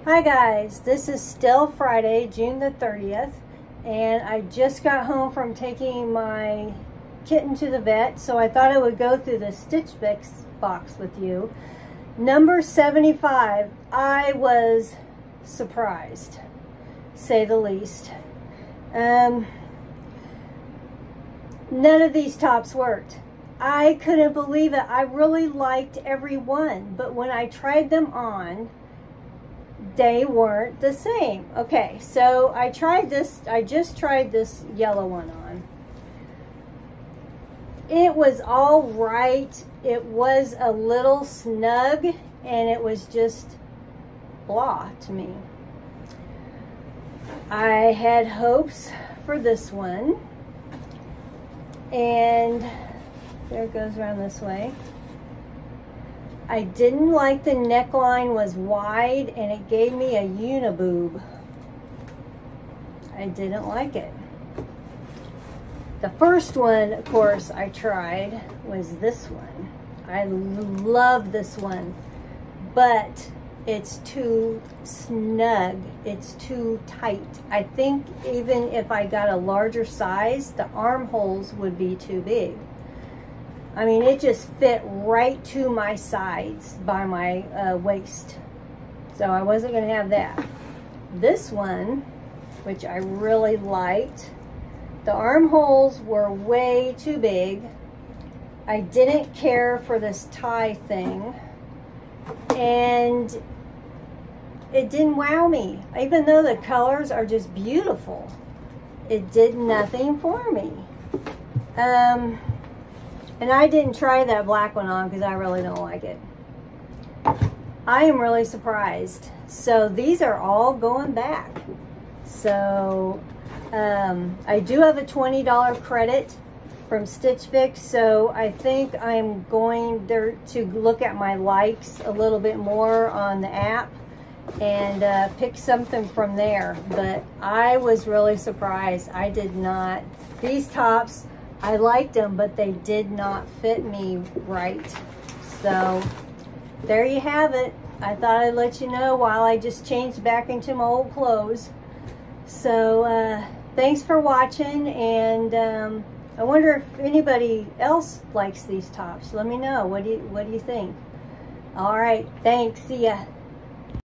Hi guys, this is still Friday, June the 30th, and I just got home from taking my kitten to the vet, so I thought I would go through the Stitch Fix box with you. Number 75, I was surprised, say the least. None of these tops worked. I couldn't believe it. I really liked every one, but when I tried them on, they weren't the same. Okay, so I just tried this yellow one on. It was all right. It was a little snug, and it was just blah to me. I had hopes for this one, and there it goes around this way. I didn't like the neckline was wide and it gave me a uniboob. I didn't like it. The first one, of course, I tried was this one. I love this one, but it's too snug. It's too tight. I think even if I got a larger size, the armholes would be too big. I mean, it just fit right to my sides by my waist. So I wasn't going to have that. This one, which I really liked, the armholes were way too big. I didn't care for this tie thing. And it didn't wow me. Even though the colors are just beautiful, it did nothing for me. And I didn't try that black one on because I really don't like it. I am really surprised. So these are all going back. So I do have a $20 credit from Stitch Fix. So I think I'm going there to look at my likes a little bit more on the app and pick something from there. But I was really surprised. I did not. These tops, I liked them, but they did not fit me right. So there you have it. I thought I'd let you know while I just changed back into my old clothes. So thanks for watching, and I wonder if anybody else likes these tops. Let me know. What do you think? All right, thanks. See ya.